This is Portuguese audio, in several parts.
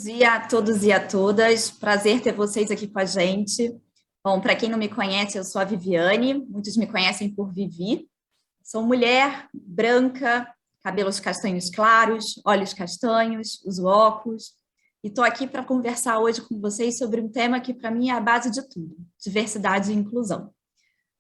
dia a todos e a todas. Prazer ter vocês aqui com a gente. Bom, para quem não me conhece, eu sou a Viviane. Muitos me conhecem por Vivi. Sou mulher, branca, cabelos castanhos claros, olhos castanhos, uso óculos. E estou aqui para conversar hoje com vocês sobre um tema que, para mim, é a base de tudo: diversidade e inclusão.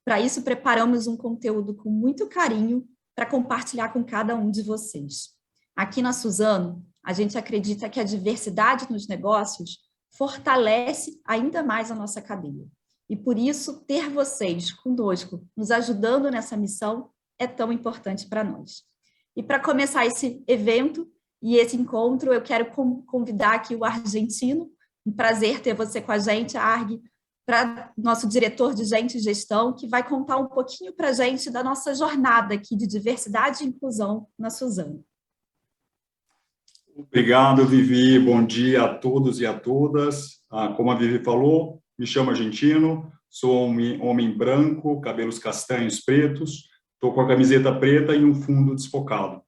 Para isso, preparamos um conteúdo com muito carinho para compartilhar com cada um de vocês. Aqui na Suzano, a gente acredita que a diversidade nos negócios fortalece ainda mais a nossa cadeia. E por isso, ter vocês conosco, nos ajudando nessa missão, é tão importante para nós. E para começar esse evento e esse encontro, eu quero convidar aqui o argentino. Um prazer ter você com a gente, Arg, para nosso diretor de Gente e Gestão, que vai contar um pouquinho para a gente da nossa jornada aqui de diversidade e inclusão na Suzano. Obrigado, Vivi. Bom dia a todos e a todas. Como a Vivi falou, me chamo Argentino, sou um homem branco, cabelos castanhos pretos, estou com a camiseta preta e um fundo desfocado.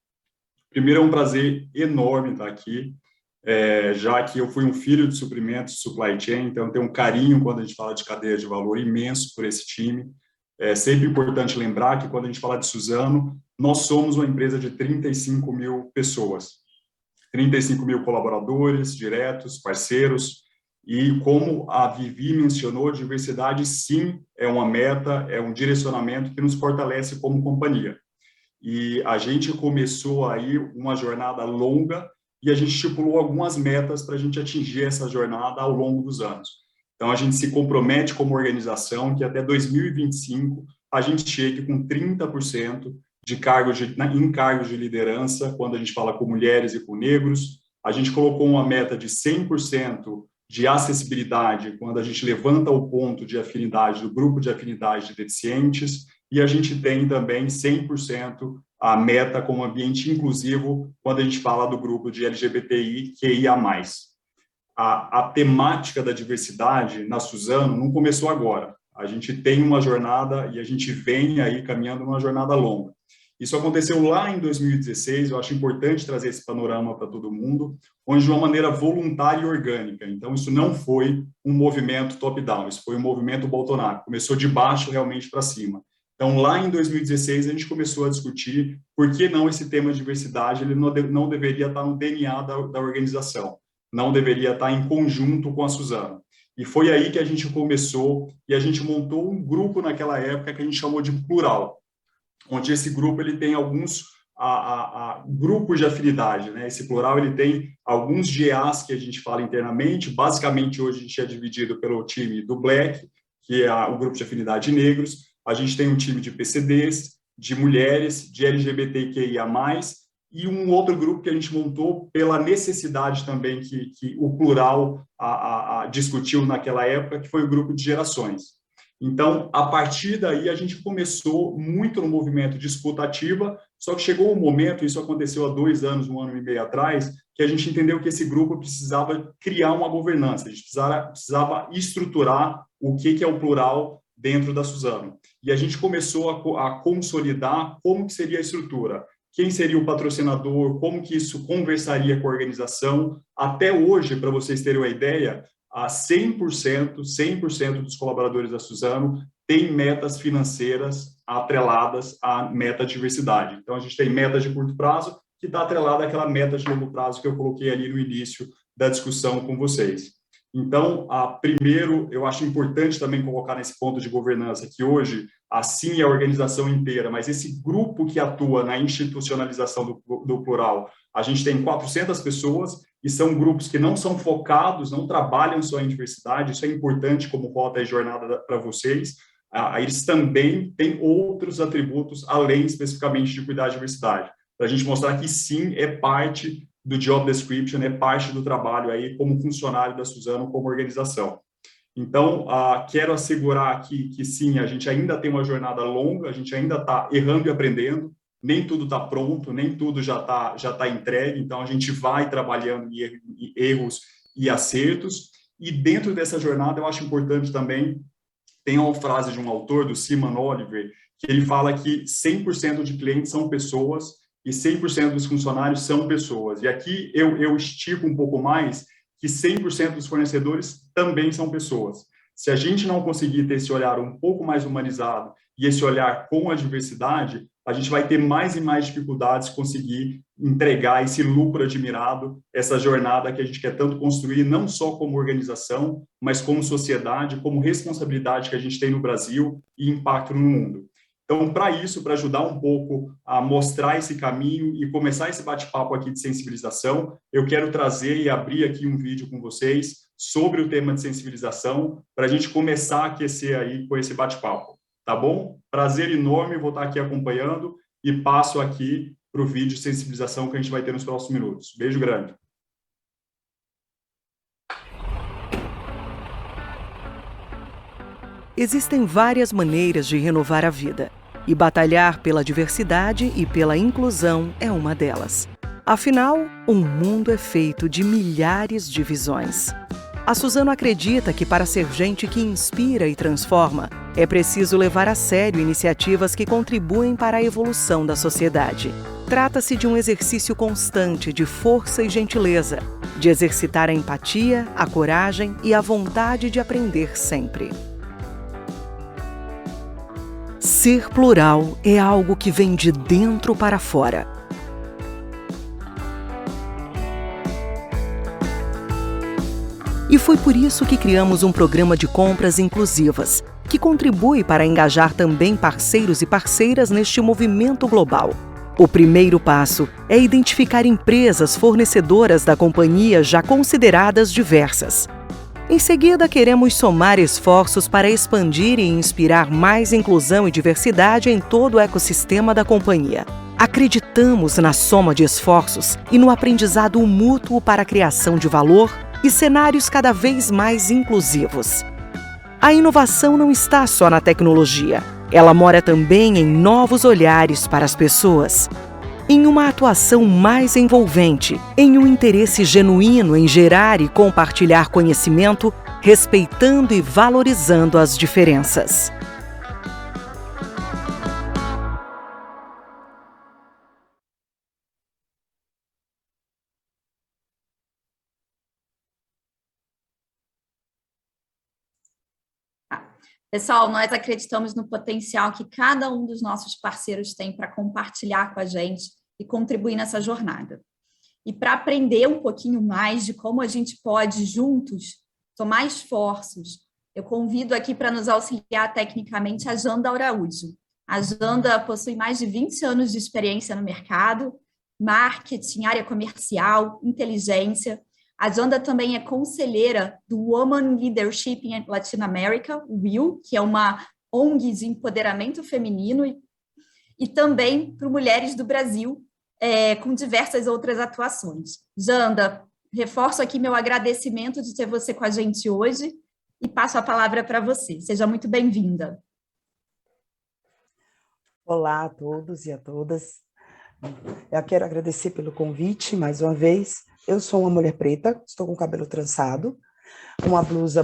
Primeiro, é um prazer enorme estar aqui, já que eu fui um filho de suprimentos de supply chain, então tenho um carinho quando a gente fala de cadeia de valor imenso por esse time. É sempre importante lembrar que quando a gente fala de Suzano, nós somos uma empresa de 35 mil pessoas. 35 mil colaboradores, diretos, parceiros, e como a Vivi mencionou, diversidade sim é uma meta, é um direcionamento que nos fortalece como companhia. E a gente começou aí uma jornada longa e a gente estipulou algumas metas para a gente atingir essa jornada ao longo dos anos. Então, a gente se compromete como organização que até 2025 a gente chegue com 30% de em cargos de liderança, quando a gente fala com mulheres e com negros. A gente colocou uma meta de 100% de acessibilidade, quando a gente levanta o ponto de afinidade do grupo de afinidade de deficientes, e a gente tem também 100% a meta como ambiente inclusivo, quando a gente fala do grupo de LGBTI+. A temática da diversidade na Suzano não começou agora. A gente tem uma jornada e a gente vem aí caminhando uma jornada longa. Isso aconteceu lá em 2016, eu acho importante trazer esse panorama para todo mundo, onde de uma maneira voluntária e orgânica. Então, isso não foi um movimento top-down, isso foi um movimento bottom-up, começou de baixo realmente para cima. Então, lá em 2016, a gente começou a discutir por que não esse tema de diversidade ele não deveria estar no DNA da organização, não deveria estar em conjunto com a Suzano. E foi aí que a gente começou e a gente montou um grupo naquela época que a gente chamou de Plural, onde esse grupo ele tem alguns grupos de afinidade, né? Esse plural ele tem alguns GAs que a gente fala internamente. Basicamente, hoje a gente é dividido pelo time do Black, que é o grupo de afinidade de negros. A gente tem um time de PCDs, de mulheres, de LGBTQIA+, e um outro grupo que a gente montou pela necessidade também que o plural discutiu naquela época, que foi o grupo de gerações. Então, a partir daí, a gente começou muito no movimento de escuta ativa, só que chegou um momento, isso aconteceu há 2 anos, 1 ano e meio atrás, que a gente entendeu que esse grupo precisava criar uma governança, a gente precisava estruturar o que é o plural dentro da Suzano. E a gente começou a consolidar como que seria a estrutura, quem seria o patrocinador, como que isso conversaria com a organização. Até hoje, para vocês terem uma ideia, 100% dos colaboradores da Suzano têm metas financeiras atreladas à meta de diversidade. Então, a gente tem metas de curto prazo, que está atrelada àquela meta de longo prazo que eu coloquei ali no início da discussão com vocês. Então, primeiro, eu acho importante também colocar nesse ponto de governança que hoje, assim é a organização inteira, mas esse grupo que atua na institucionalização do plural, a gente tem 400 pessoas e são grupos que não são focados, não trabalham só em diversidade, isso é importante como rota e jornada para vocês. Eles também têm outros atributos, além especificamente de cuidar da diversidade, para a gente mostrar que sim, é parte do job description, é parte do trabalho aí como funcionário da Suzano, como organização. Então, quero assegurar aqui que sim, a gente ainda tem uma jornada longa, a gente ainda está errando e aprendendo, nem tudo está pronto, nem tudo já tá entregue, então a gente vai trabalhando em erros e acertos, e dentro dessa jornada eu acho importante também, tem uma frase de um autor, do Simon Oliver, que ele fala que 100% de clientes são pessoas e 100% dos funcionários são pessoas. E aqui eu estico um pouco mais, que 100% dos fornecedores também são pessoas. Se a gente não conseguir ter esse olhar um pouco mais humanizado e esse olhar com a diversidade, a gente vai ter mais e mais dificuldades de conseguir entregar esse lucro admirado, essa jornada que a gente quer tanto construir, não só como organização, mas como sociedade, como responsabilidade que a gente tem no Brasil e impacto no mundo. Então, para isso, para ajudar um pouco a mostrar esse caminho e começar esse bate-papo aqui de sensibilização, eu quero trazer e abrir aqui um vídeo com vocês sobre o tema de sensibilização, para a gente começar a aquecer aí com esse bate-papo. Tá bom? Prazer enorme, vou estar aqui acompanhando e passo aqui para o vídeo de sensibilização que a gente vai ter nos próximos minutos. Beijo grande. Existem várias maneiras de renovar a vida, e batalhar pela diversidade e pela inclusão é uma delas. Afinal, o mundo é feito de milhares de visões. A Suzano acredita que para ser gente que inspira e transforma, é preciso levar a sério iniciativas que contribuem para a evolução da sociedade. Trata-se de um exercício constante de força e gentileza, de exercitar a empatia, a coragem e a vontade de aprender sempre. Ser plural é algo que vem de dentro para fora. E foi por isso que criamos um programa de compras inclusivas, que contribui para engajar também parceiros e parceiras neste movimento global. O primeiro passo é identificar empresas fornecedoras da companhia já consideradas diversas. Em seguida, queremos somar esforços para expandir e inspirar mais inclusão e diversidade em todo o ecossistema da companhia. Acreditamos na soma de esforços e no aprendizado mútuo para a criação de valor e cenários cada vez mais inclusivos. A inovação não está só na tecnologia. Ela mora também em novos olhares para as pessoas, em uma atuação mais envolvente, em um interesse genuíno em gerar e compartilhar conhecimento, respeitando e valorizando as diferenças. Pessoal, nós acreditamos no potencial que cada um dos nossos parceiros tem para compartilhar com a gente e contribuir nessa jornada. E para aprender um pouquinho mais de como a gente pode, juntos, tomar esforços, eu convido aqui para nos auxiliar tecnicamente a Janda Araújo. A Janda possui mais de 20 anos de experiência no mercado, marketing, área comercial, inteligência. A Janda também é conselheira do Women Leadership in Latin America, WIL, que é uma ONG de empoderamento feminino, e também para Mulheres do Brasil, com diversas outras atuações. Janda, reforço aqui meu agradecimento de ter você com a gente hoje e passo a palavra para você. Seja muito bem-vinda. Olá a todos e a todas. Eu quero agradecer pelo convite, mais uma vez. Eu sou uma mulher preta, estou com o cabelo trançado, uma blusa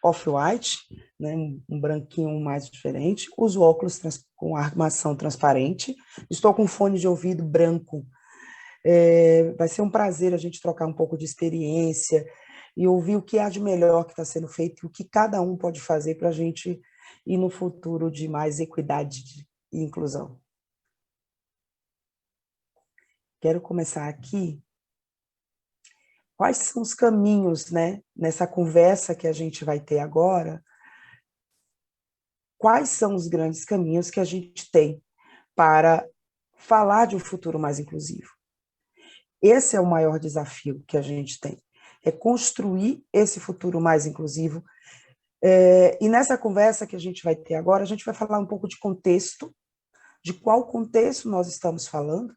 off-white, né, um branquinho mais diferente, uso óculos com armação transparente, estou com fone de ouvido branco. Vai ser um prazer a gente trocar um pouco de experiência e ouvir o que há de melhor que está sendo feito e o que cada um pode fazer para a gente ir no futuro de mais equidade e inclusão. Quero começar aqui. Quais são os caminhos, né, nessa conversa que a gente vai ter agora? Quais são os grandes caminhos que a gente tem para falar de um futuro mais inclusivo? Esse é o maior desafio que a gente tem, é construir esse futuro mais inclusivo. E nessa conversa que a gente vai ter agora, a gente vai falar um pouco de contexto, de qual contexto nós estamos falando,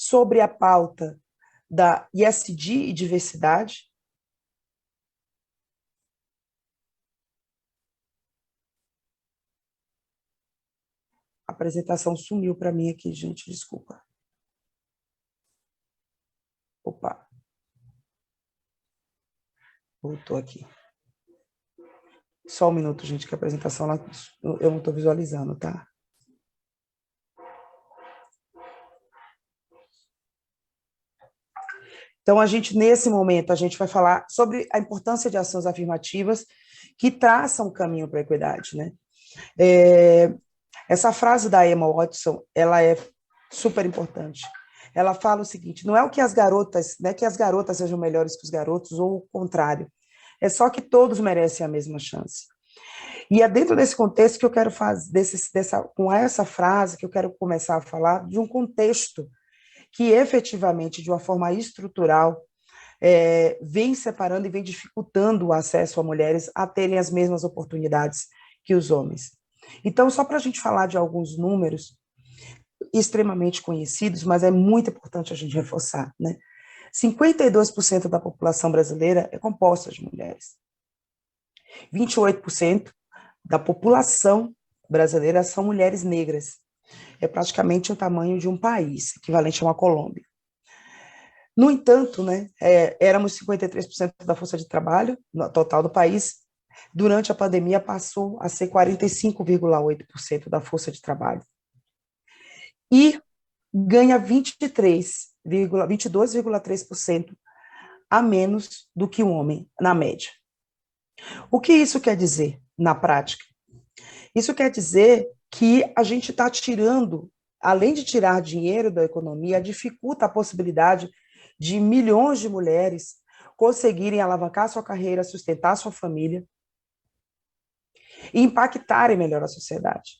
sobre a pauta da ESG e diversidade. A apresentação sumiu para mim aqui, gente, desculpa. Opa. Voltou aqui. Só um minuto, gente, que a apresentação lá, eu não estou visualizando, tá? Então, nesse momento, a gente vai falar sobre a importância de ações afirmativas que traçam o caminho para a equidade, né? Essa frase da Emma Watson, ela é super importante. Ela fala o seguinte: não é o que as garotas, né, que as garotas sejam melhores que os garotos, ou o contrário. É só que todos merecem a mesma chance. E é dentro desse contexto que eu quero fazer, com essa frase, que eu quero começar a falar de um contexto que efetivamente, de uma forma estrutural, vem separando e vem dificultando o acesso a mulheres a terem as mesmas oportunidades que os homens. Então, só para a gente falar de alguns números extremamente conhecidos, mas é muito importante a gente reforçar, né? 52% da população brasileira é composta de mulheres. 28% da população brasileira são mulheres negras. É praticamente o tamanho de um país, equivalente a uma Colômbia. No entanto, né, éramos 53% da força de trabalho no total do país. Durante a pandemia, passou a ser 45,8% da força de trabalho. E ganha 22,3% a menos do que o homem, na média. O que isso quer dizer na prática? Isso quer dizer que a gente está tirando, além de tirar dinheiro da economia, dificulta a possibilidade de milhões de mulheres conseguirem alavancar sua carreira, sustentar sua família e impactarem melhor a sociedade.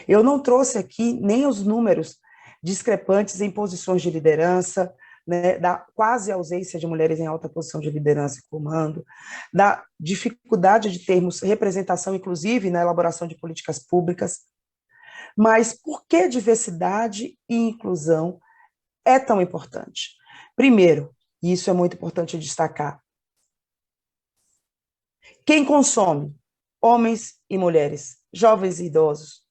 Eu não trouxe aqui nem os números discrepantes em posições de liderança, né, da quase ausência de mulheres em alta posição de liderança e comando, da dificuldade de termos representação, inclusive, na elaboração de políticas públicas. Mas por que diversidade e inclusão é tão importante? Primeiro, e isso é muito importante destacar, quem consome? Homens e mulheres, jovens e idosos,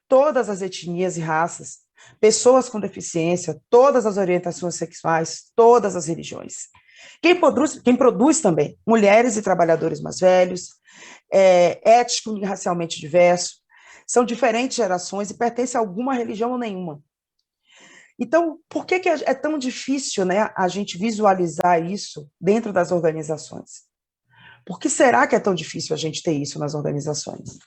todas as etnias e raças, pessoas com deficiência, todas as orientações sexuais, todas as religiões. Quem produz também? Mulheres e trabalhadores mais velhos, étnico e racialmente diverso, são diferentes gerações e pertencem a alguma religião ou nenhuma. Então, por que é tão difícil, né, a gente visualizar isso dentro das organizações? Por que será que é tão difícil a gente ter isso nas organizações?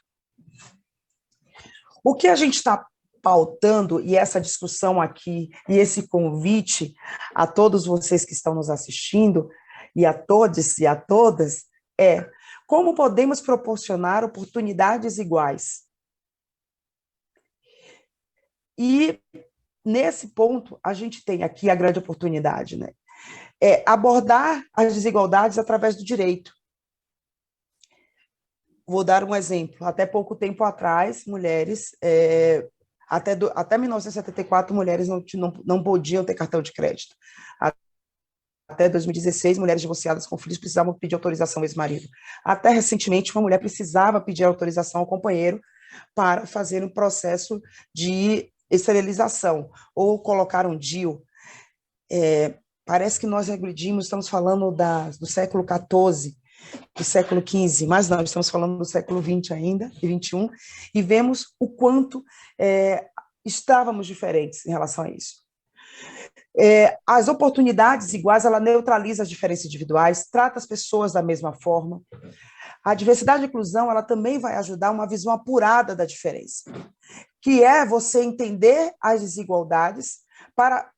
O que a gente está pautando, e essa discussão aqui, e esse convite a todos vocês que estão nos assistindo, e a todos e a todas, é como podemos proporcionar oportunidades iguais. E, nesse ponto, a gente tem aqui a grande oportunidade, né? Abordar as desigualdades através do direito. Vou dar um exemplo. Até pouco tempo atrás, mulheres, até 1974, mulheres não podiam ter cartão de crédito. Até 2016, mulheres divorciadas com filhos precisavam pedir autorização ao ex-marido. Até recentemente, uma mulher precisava pedir autorização ao companheiro para fazer um processo de esterilização ou colocar um DIU. Parece que nós regredimos, estamos falando do século XIV, do século XV, mas não, estamos falando do século XX ainda, e XXI, e vemos o quanto estávamos diferentes em relação a isso. As oportunidades iguais, ela neutraliza as diferenças individuais, trata as pessoas da mesma forma. A diversidade e inclusão, ela também vai ajudar uma visão apurada da diferença, que é você entender as desigualdades para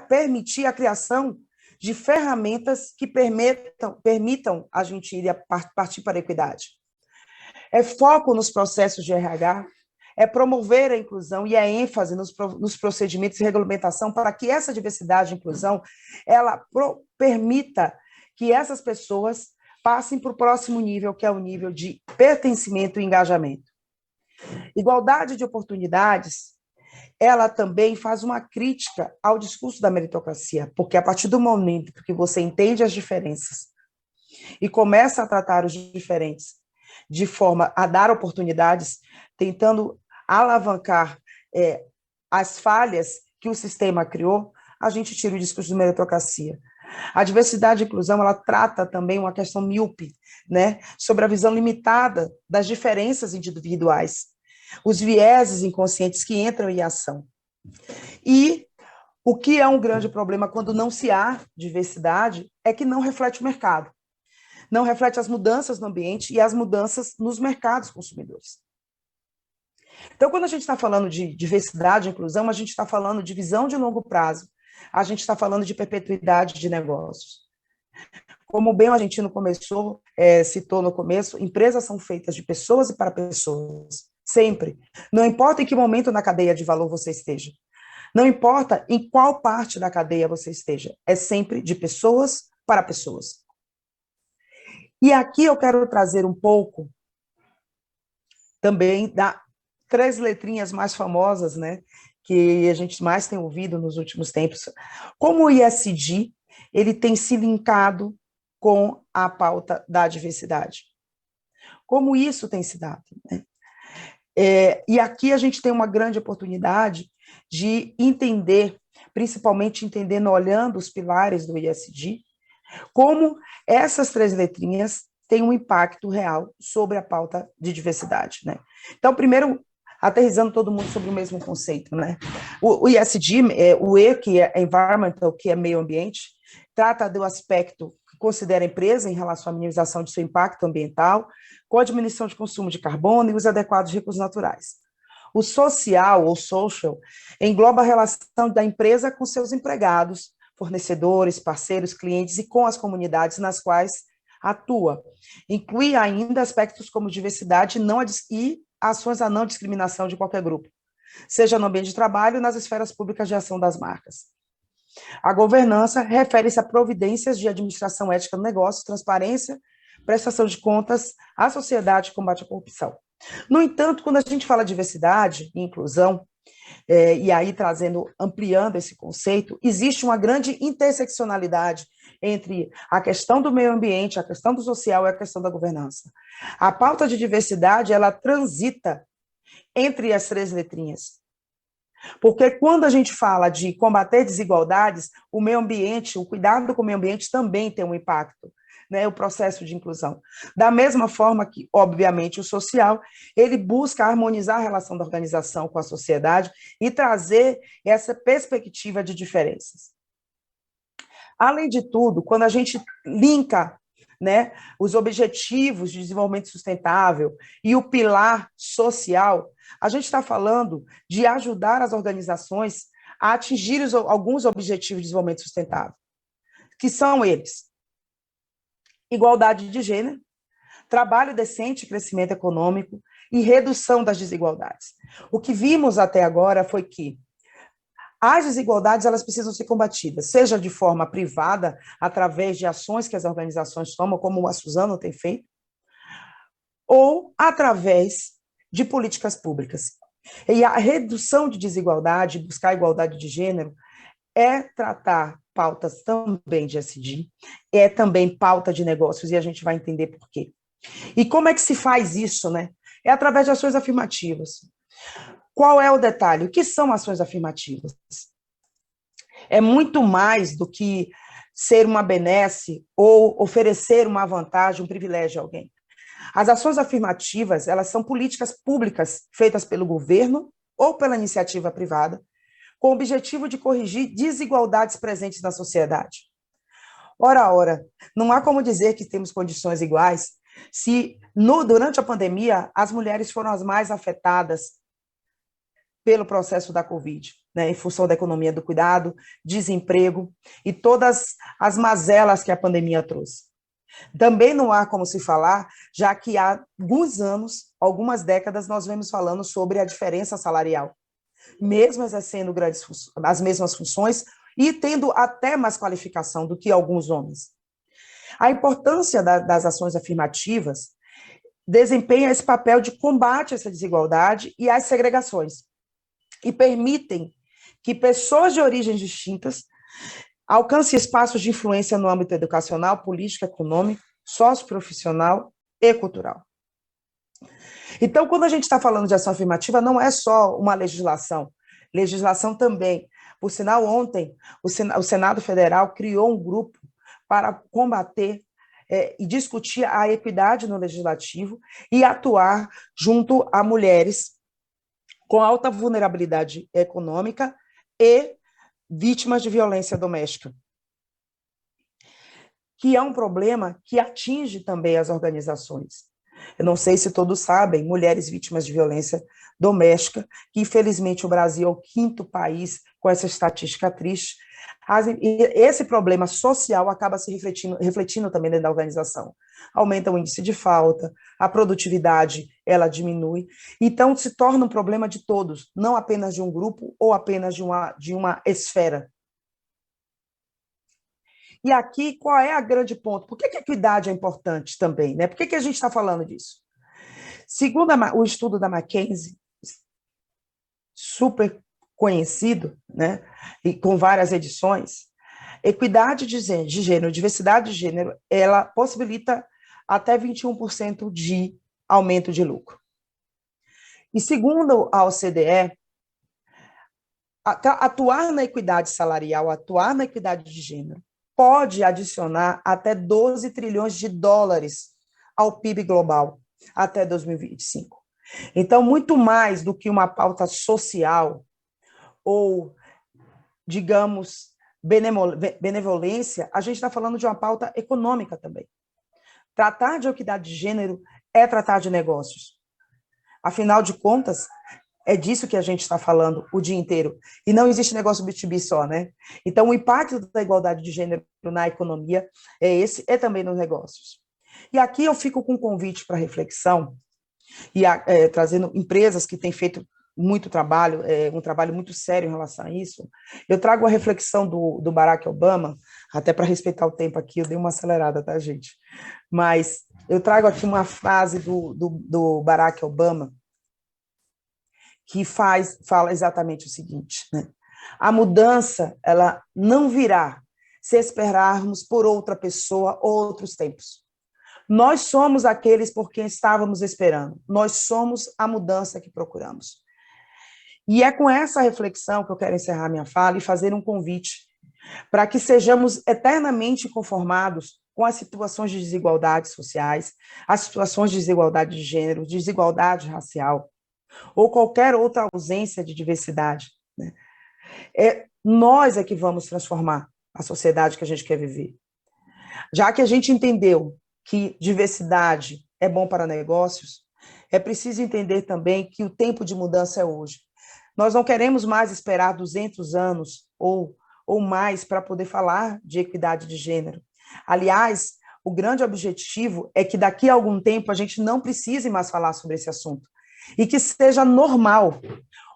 permitir a criação de ferramentas que permitam a gente ir partir para a equidade. É foco nos processos de RH, é promover a inclusão e a ênfase nos procedimentos de regulamentação para que essa diversidade e inclusão ela permita que essas pessoas passem para o próximo nível, que é o nível de pertencimento e engajamento. Igualdade de oportunidades, ela também faz uma crítica ao discurso da meritocracia, porque a partir do momento que você entende as diferenças e começa a tratar os diferentes de forma a dar oportunidades, tentando alavancar as falhas que o sistema criou, a gente tira o discurso de meritocracia. A diversidade e inclusão, ela trata também uma questão míope, né, sobre a visão limitada das diferenças individuais, os vieses inconscientes que entram em ação. E O que é um grande problema quando não se há diversidade é que não reflete o mercado, não reflete as mudanças no ambiente e as mudanças nos mercados consumidores. Então, quando a gente está falando de diversidade e inclusão, a gente está falando de visão de longo prazo, a gente está falando de perpetuidade de negócios. Como bem o argentino citou no começo, empresas são feitas de pessoas e para pessoas, sempre. Não importa em que momento na cadeia de valor você esteja. Não importa em qual parte da cadeia você esteja. É sempre de pessoas para pessoas. E aqui eu quero trazer um pouco também das 3 letrinhas mais famosas, né, que a gente mais tem ouvido nos últimos tempos. Como o ESG, ele tem se linkado com a pauta da diversidade. Como isso tem se dado, né? E aqui a gente tem uma grande oportunidade de entender, principalmente entendendo, olhando os pilares do ESG, como essas 3 letrinhas têm um impacto real sobre a pauta de diversidade, né? Então, primeiro, aterrissando todo mundo sobre o mesmo conceito, né? O ESG, o E, que é environmental, que é meio ambiente, trata do aspecto que considera a empresa em relação à minimização de seu impacto ambiental, com a diminuição de consumo de carbono e os adequados recursos naturais. O social, ou social, engloba a relação da empresa com seus empregados, fornecedores, parceiros, clientes e com as comunidades nas quais atua. Inclui ainda aspectos como diversidade e ações à não discriminação de qualquer grupo, seja no ambiente de trabalho ou nas esferas públicas de ação das marcas. A governança refere-se a providências de administração ética no negócio, transparência, prestação de contas à sociedade e combate à corrupção. No entanto, quando a gente fala de diversidade e inclusão, e aí ampliando esse conceito, existe uma grande interseccionalidade entre a questão do meio ambiente, a questão do social e a questão da governança. A pauta de diversidade, ela transita entre as 3 letrinhas. Porque quando a gente fala de combater desigualdades, o meio ambiente, o cuidado com o meio ambiente também tem um impacto, né, o processo de inclusão. Da mesma forma que, obviamente, o social, ele busca harmonizar a relação da organização com a sociedade e trazer essa perspectiva de diferenças. Além de tudo, quando a gente linka, né, os objetivos de desenvolvimento sustentável e o pilar social, a gente está falando de ajudar as organizações a atingir alguns objetivos de desenvolvimento sustentável, que são eles: igualdade de gênero, trabalho decente, crescimento econômico e redução das desigualdades. O que vimos até agora foi que as desigualdades, elas precisam ser combatidas, seja de forma privada, através de ações que as organizações tomam, como a Suzano tem feito, ou através de políticas públicas. E a redução de desigualdade, buscar igualdade de gênero, é tratar pautas também de ESG, é também pauta de negócios, e a gente vai entender por quê. E como é que se faz isso, né? É através de ações afirmativas. Qual é o detalhe? O que são ações afirmativas? É muito mais do que ser uma benesse ou oferecer uma vantagem, um privilégio a alguém. As ações afirmativas, elas são políticas públicas feitas pelo governo ou pela iniciativa privada, com o objetivo de corrigir desigualdades presentes na sociedade. Ora, não há como dizer que temos condições iguais se, durante a pandemia, as mulheres foram as mais afetadas pelo processo da Covid, né, em função da economia do cuidado, desemprego e todas as mazelas que a pandemia trouxe. Também não há como se falar, já que há alguns anos, algumas décadas, nós vemos falando sobre a diferença salarial, mesmo exercendo as mesmas funções e tendo até mais qualificação do que alguns homens. A importância das ações afirmativas desempenha esse papel de combate a essa desigualdade e às segregações, e permitem que pessoas de origens distintas alcancem espaços de influência no âmbito educacional, político, econômico, socioprofissional e cultural. Então, quando a gente está falando de ação afirmativa, não é só uma legislação. Legislação também. Por sinal, ontem, o Senado Federal criou um grupo para combater e discutir a equidade no legislativo e atuar junto a mulheres com alta vulnerabilidade econômica e vítimas de violência doméstica, que é um problema que atinge também as organizações. Eu não sei se todos sabem, mulheres vítimas de violência doméstica, que infelizmente o Brasil é o 5º país com essa estatística triste. Esse problema social acaba se refletindo também dentro da organização. Aumenta o índice de falta, a produtividade ela diminui, então se torna um problema de todos, não apenas de um grupo ou apenas de uma esfera. E aqui, qual é a grande ponto? Por que a equidade é importante também? Né? Por que a gente está falando disso? Segundo o estudo da McKinsey, super conhecido, né, e com várias edições, equidade de gênero, diversidade de gênero, ela possibilita até 21% de aumento de lucro. E segundo a OCDE, atuar na equidade salarial, atuar na equidade de gênero, pode adicionar até 12 trilhões de dólares ao PIB global até 2025. Então, muito mais do que uma pauta social ou, digamos, benevolência, a gente está falando de uma pauta econômica também. Tratar de equidade de gênero é tratar de negócios. Afinal de contas, é disso que a gente está falando o dia inteiro. E não existe negócio B2B só, né? Então, o impacto da igualdade de gênero na economia é também nos negócios. E aqui eu fico com um convite para reflexão, e trazendo empresas que têm feito muito trabalho, um trabalho muito sério em relação a isso. Eu trago a reflexão do Barack Obama, até para respeitar o tempo aqui, eu dei uma acelerada, tá, gente? Mas eu trago aqui uma frase do Barack Obama, que fala exatamente o seguinte, né? A mudança, ela não virá se esperarmos por outra pessoa ou outros tempos. Nós somos aqueles por quem estávamos esperando. Nós somos a mudança que procuramos. E é com essa reflexão que eu quero encerrar minha fala e fazer um convite para que sejamos eternamente conformados com as situações de desigualdades sociais, as situações de desigualdade de gênero, desigualdade racial, ou qualquer outra ausência de diversidade. Né? Nós é que vamos transformar a sociedade que a gente quer viver. Já que a gente entendeu que diversidade é bom para negócios, é preciso entender também que o tempo de mudança é hoje. Nós não queremos mais esperar 200 anos ou mais para poder falar de equidade de gênero. Aliás, o grande objetivo é que daqui a algum tempo a gente não precise mais falar sobre esse assunto e que seja normal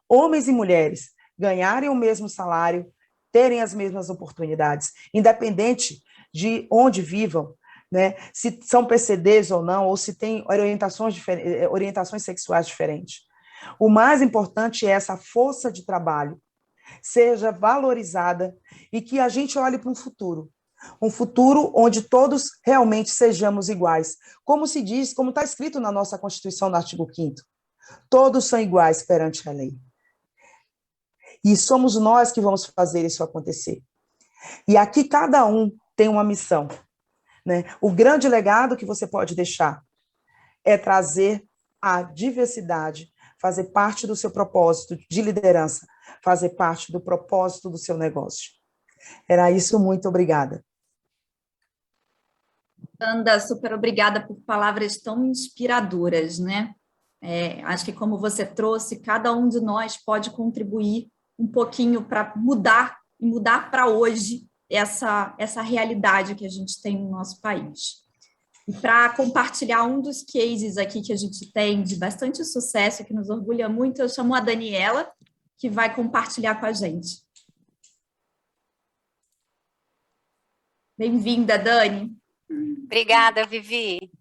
homens e mulheres ganharem o mesmo salário, terem as mesmas oportunidades, independente de onde vivam, né? Se são PCDs ou não, ou se têm orientações sexuais diferentes. O mais importante é essa força de trabalho seja valorizada e que a gente olhe para um futuro onde todos realmente sejamos iguais. Como se diz, como está escrito na nossa Constituição, no artigo 5º, todos são iguais perante a lei. E somos nós que vamos fazer isso acontecer. E aqui cada um tem uma missão. Né? O grande legado que você pode deixar é trazer a diversidade, fazer parte do seu propósito de liderança, fazer parte do propósito do seu negócio. Era isso, muito obrigada. Anda, super obrigada por palavras tão inspiradoras, né? Acho que como você trouxe, cada um de nós pode contribuir um pouquinho para mudar para hoje essa realidade que a gente tem no nosso país. E para compartilhar um dos cases aqui que a gente tem de bastante sucesso, que nos orgulha muito, eu chamo a Daniela, que vai compartilhar com a gente. Bem-vinda, Dani. Obrigada, Vivi.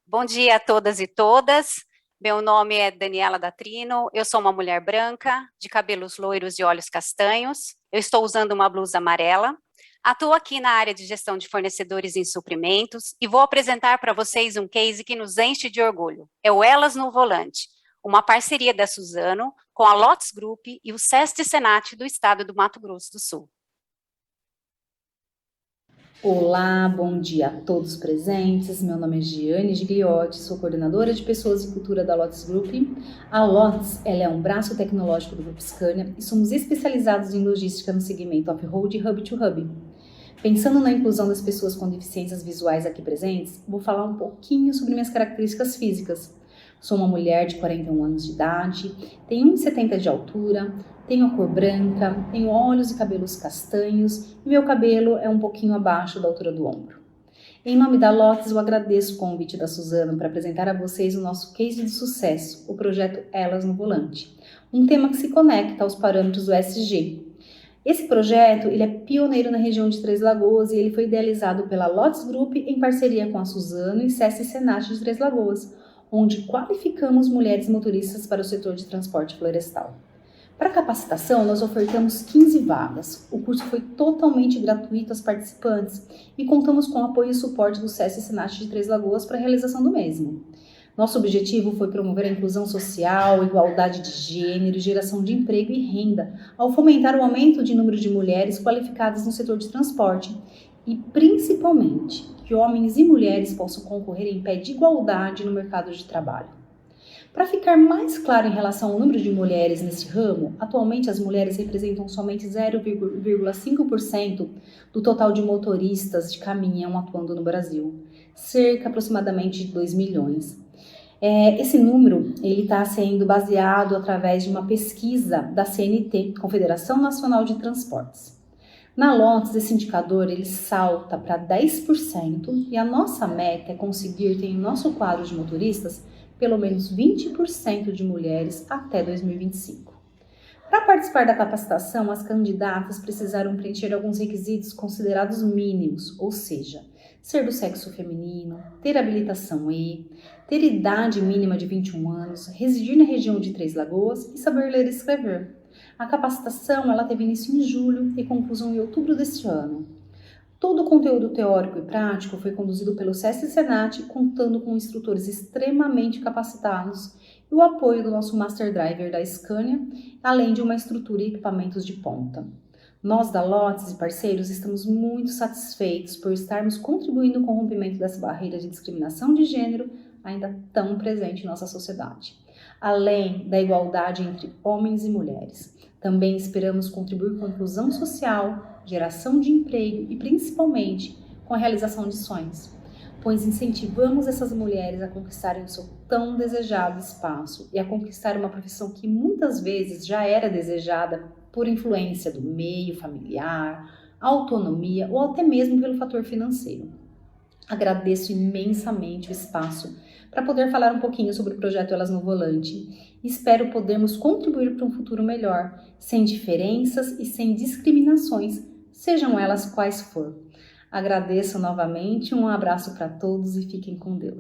Bom dia a todas e todas. Meu nome é Daniela Datrino, eu sou uma mulher branca, de cabelos loiros e olhos castanhos. Eu estou usando uma blusa amarela. Atuo aqui na área de gestão de fornecedores em suprimentos e vou apresentar para vocês um case que nos enche de orgulho. É o Elas no Volante, uma parceria da Suzano com a Lotus Group e o SEST Senat do estado do Mato Grosso do Sul. Olá, bom dia a todos presentes. Meu nome é Giane Gigliotti, sou coordenadora de Pessoas e Cultura da Lotus Group. A Lotus, ela é um braço tecnológico do Grupo Scania e somos especializados em logística no segmento off-road e hub-to-hub. Pensando na inclusão das pessoas com deficiências visuais aqui presentes, vou falar um pouquinho sobre minhas características físicas. Sou uma mulher de 41 anos de idade, tenho 1,70 de altura, tenho a cor branca, tenho olhos e cabelos castanhos e meu cabelo é um pouquinho abaixo da altura do ombro. Em nome da Lotus, eu agradeço o convite da Suzano para apresentar a vocês o nosso case de sucesso, o projeto Elas no Volante, um tema que se conecta aos parâmetros do ESG. Esse projeto ele é pioneiro na região de Três Lagoas e ele foi idealizado pela Lotus Group em parceria com a Suzano e SESC Senat de Três Lagoas, onde qualificamos mulheres motoristas para o setor de transporte florestal. Para a capacitação, nós ofertamos 15 vagas. O curso foi totalmente gratuito aos participantes e contamos com o apoio e suporte do SESC Senat de Três Lagoas para a realização do mesmo. Nosso objetivo foi promover a inclusão social, igualdade de gênero, geração de emprego e renda, ao fomentar o aumento de número de mulheres qualificadas no setor de transporte e, principalmente, que homens e mulheres possam concorrer em pé de igualdade no mercado de trabalho. Para ficar mais claro em relação ao número de mulheres nesse ramo, atualmente as mulheres representam somente 0,5% do total de motoristas de caminhão atuando no Brasil, cerca aproximadamente de 2 milhões. Esse número está sendo baseado através de uma pesquisa da CNT, Confederação Nacional de Transportes. Na Lotus, esse indicador ele salta para 10% e a nossa meta é conseguir ter em nosso quadro de motoristas pelo menos 20% de mulheres até 2025. Para participar da capacitação, as candidatas precisaram preencher alguns requisitos considerados mínimos, ou seja, ser do sexo feminino, ter habilitação E, ter idade mínima de 21 anos, residir na região de Três Lagoas e saber ler e escrever. A capacitação ela teve início em julho e conclusão em outubro deste ano. Todo o conteúdo teórico e prático foi conduzido pelo SESC Senat, contando com instrutores extremamente capacitados e o apoio do nosso Master Driver da Scania, além de uma estrutura e equipamentos de ponta. Nós da Lotus e parceiros estamos muito satisfeitos por estarmos contribuindo com o rompimento dessa barreira de discriminação de gênero ainda tão presente em nossa sociedade, além da igualdade entre homens e mulheres. Também esperamos contribuir com a inclusão social, geração de emprego e, principalmente, com a realização de sonhos, pois incentivamos essas mulheres a conquistarem o seu tão desejado espaço e a conquistar uma profissão que muitas vezes já era desejada por influência do meio familiar, autonomia ou até mesmo pelo fator financeiro. Agradeço imensamente o espaço para poder falar um pouquinho sobre o projeto Elas no Volante. Espero podermos contribuir para um futuro melhor, sem diferenças e sem discriminações, sejam elas quais for. Agradeço novamente, um abraço para todos e fiquem com Deus.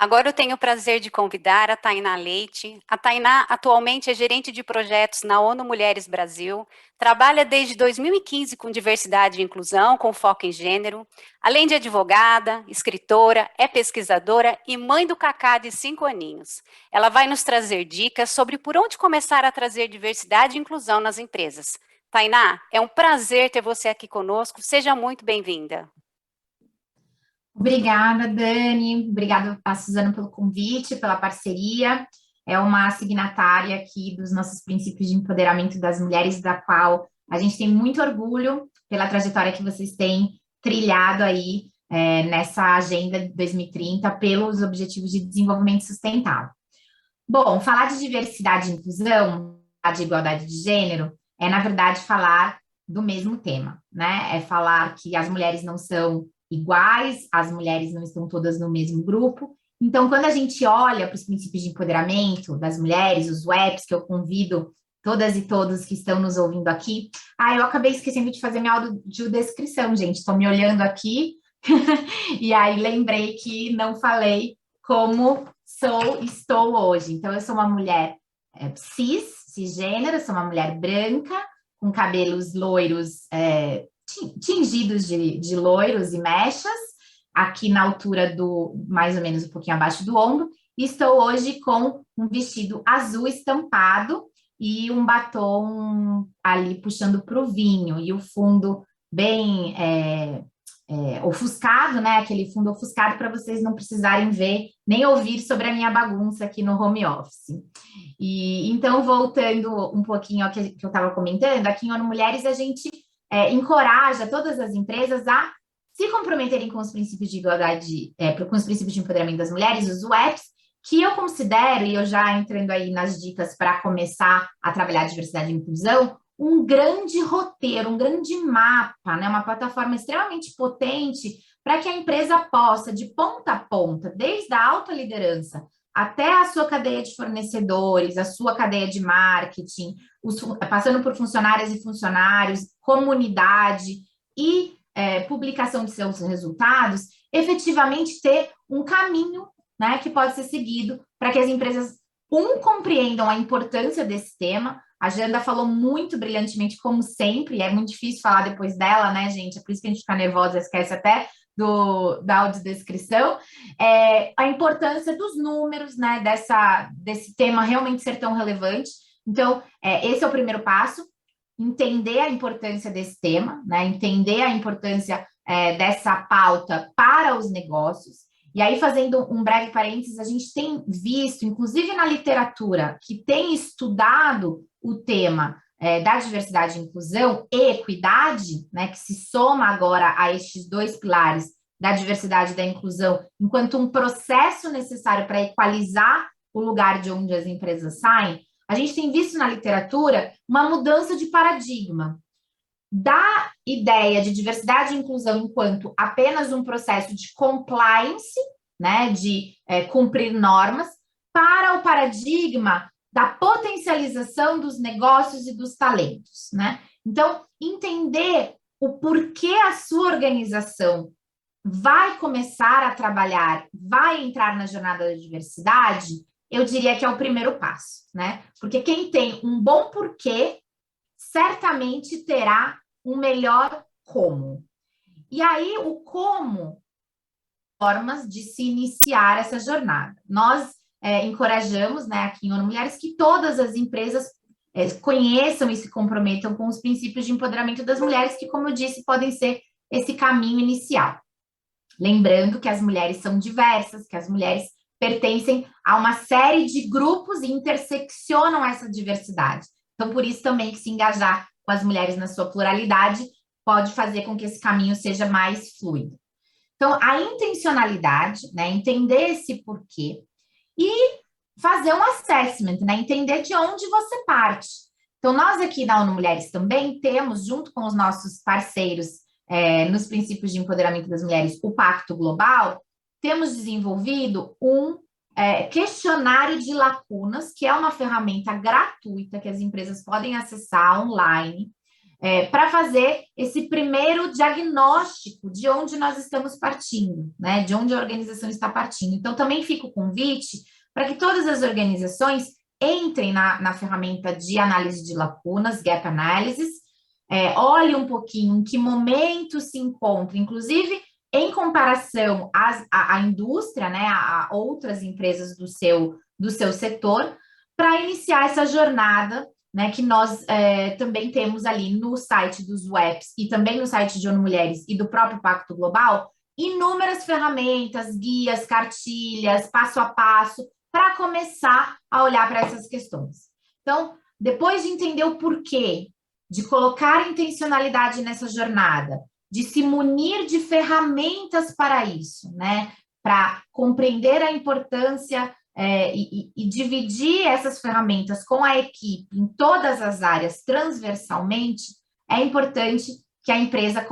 Agora eu tenho o prazer de convidar a Tainá Leite. A Tainá atualmente é gerente de projetos na ONU Mulheres Brasil, trabalha desde 2015 com diversidade e inclusão, com foco em gênero, além de advogada, escritora, é pesquisadora e mãe do Cacá de 5 aninhos. Ela vai nos trazer dicas sobre por onde começar a trazer diversidade e inclusão nas empresas. Tainá, é um prazer ter você aqui conosco, seja muito bem-vinda. Obrigada, Dani. Obrigada a Suzano pelo convite, pela parceria. É uma signatária aqui dos nossos princípios de empoderamento das mulheres, da qual a gente tem muito orgulho pela trajetória que vocês têm trilhado aí nessa agenda de 2030 pelos Objetivos de Desenvolvimento Sustentável. Bom, falar de diversidade e inclusão, de igualdade de gênero, é, na verdade, falar do mesmo tema, né? É falar que as mulheres não são iguais, as mulheres não estão todas no mesmo grupo. Então, quando a gente olha para os princípios de empoderamento das mulheres, os WEPs, que eu convido todas e todos que estão nos ouvindo aqui, eu acabei esquecendo de fazer minha audiodescrição, gente, estou me olhando aqui, e aí lembrei que não falei como estou hoje. Então, eu sou uma mulher cis, cisgênero, sou uma mulher branca, com cabelos loiros, tingidos de loiros e mechas, aqui na altura mais ou menos um pouquinho abaixo do ombro, e estou hoje com um vestido azul estampado e um batom ali puxando para o vinho, e o fundo bem ofuscado, né? Aquele fundo ofuscado para vocês não precisarem ver nem ouvir sobre a minha bagunça aqui no home office. E então, voltando um pouquinho ao que eu estava comentando, aqui em ONU Mulheres a gente encoraja todas as empresas a se comprometerem com os princípios de igualdade, com os princípios de empoderamento das mulheres, os UEPs, que eu considero, e eu já entrando aí nas dicas para começar a trabalhar diversidade e inclusão, um grande roteiro, um grande mapa, né? Uma plataforma extremamente potente para que a empresa possa, de ponta a ponta, desde a alta liderança até a sua cadeia de fornecedores, a sua cadeia de marketing, passando por funcionárias e funcionários, comunidade e publicação de seus resultados, efetivamente ter um caminho, né, que pode ser seguido para que as empresas, compreendam a importância desse tema. A Janda falou muito brilhantemente, como sempre, é muito difícil falar depois dela, né, gente? É por isso que a gente fica nervosa, esquece até da audiodescrição. A importância dos números, né, desse tema realmente ser tão relevante. Então, esse é o primeiro passo, entender a importância desse tema, né, entender a importância dessa pauta para os negócios. E aí, fazendo um breve parênteses, a gente tem visto, inclusive na literatura, que tem estudado o tema da diversidade e inclusão e equidade, né, que se soma agora a estes dois pilares da diversidade e da inclusão, enquanto um processo necessário para equalizar o lugar de onde as empresas saem, a gente tem visto na literatura uma mudança de paradigma da ideia de diversidade e inclusão enquanto apenas um processo de compliance, né, de cumprir normas, para o paradigma da potencialização dos negócios e dos talentos, né? Então, entender o porquê a sua organização vai começar a trabalhar, vai entrar na jornada da diversidade, eu diria que é o primeiro passo, né? Porque quem tem um bom porquê, certamente terá um melhor como. E aí, o como, formas de se iniciar essa jornada. Nós encorajamos, né, aqui em ONU Mulheres, que todas as empresas conheçam e se comprometam com os princípios de empoderamento das mulheres, que, como eu disse, podem ser esse caminho inicial. Lembrando que as mulheres são diversas, que as mulheres pertencem a uma série de grupos e interseccionam essa diversidade. Então, por isso também que se engajar com as mulheres na sua pluralidade pode fazer com que esse caminho seja mais fluido. Então, a intencionalidade, né, entender esse porquê e fazer um assessment, né, entender de onde você parte. Então, nós aqui na ONU Mulheres também temos, junto com os nossos parceiros nos princípios de empoderamento das mulheres, o Pacto Global, temos desenvolvido um questionário de lacunas, que é uma ferramenta gratuita que as empresas podem acessar online, para fazer esse primeiro diagnóstico de onde nós estamos partindo, né? De onde a organização está partindo. Então, também fica o convite para que todas as organizações entrem na ferramenta de análise de lacunas, Gap Analysis, olhe um pouquinho em que momento se encontra, inclusive em comparação à indústria, né, a outras empresas do seu setor, para iniciar essa jornada, né, que nós também temos ali no site dos WEPs e também no site de ONU Mulheres e do próprio Pacto Global, inúmeras ferramentas, guias, cartilhas, passo a passo, para começar a olhar para essas questões. Então, depois de entender o porquê, de colocar intencionalidade nessa jornada, de se munir de ferramentas para isso, né, para compreender a importância e dividir essas ferramentas com a equipe em todas as áreas transversalmente, é importante que a empresa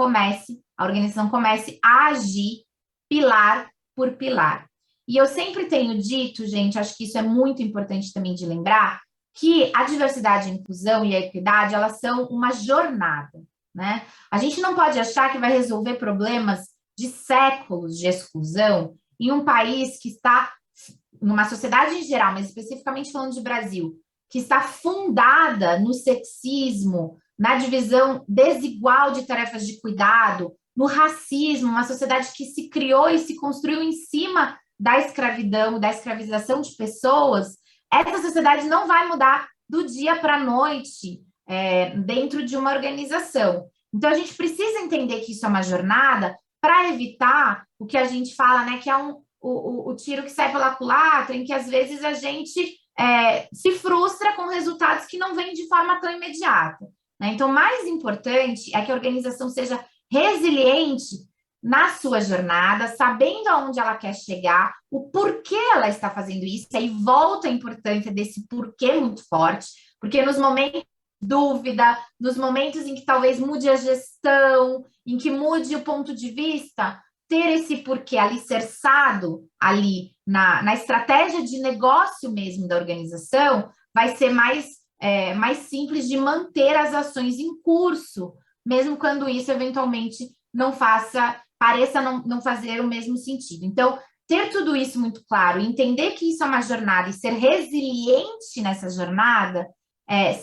a organização comece a agir pilar por pilar. E eu sempre tenho dito, gente, acho que isso é muito importante também de lembrar, que a diversidade, a inclusão e a equidade, elas são uma jornada, né? A gente não pode achar que vai resolver problemas de séculos de exclusão em um país que está, numa sociedade em geral, mas especificamente falando de Brasil, que está fundada no sexismo, na divisão desigual de tarefas de cuidado, no racismo, uma sociedade que se criou e se construiu em cima da escravidão, da escravização de pessoas, essa sociedade não vai mudar do dia para a noite dentro de uma organização. Então, a gente precisa entender que isso é uma jornada para evitar o que a gente fala, né, que é o tiro que sai pela culatra, em que às vezes a gente se frustra com resultados que não vêm de forma tão imediata, né? Então, o mais importante é que a organização seja resiliente na sua jornada, sabendo aonde ela quer chegar, o porquê ela está fazendo isso, aí volta a importância desse porquê muito forte, porque nos momentos de dúvida, nos momentos em que talvez mude a gestão, em que mude o ponto de vista, ter esse porquê alicerçado ali na estratégia de negócio mesmo da organização, vai ser mais simples de manter as ações em curso, mesmo quando isso eventualmente pareça não fazer o mesmo sentido. Então, ter tudo isso muito claro, entender que isso é uma jornada e ser resiliente nessa jornada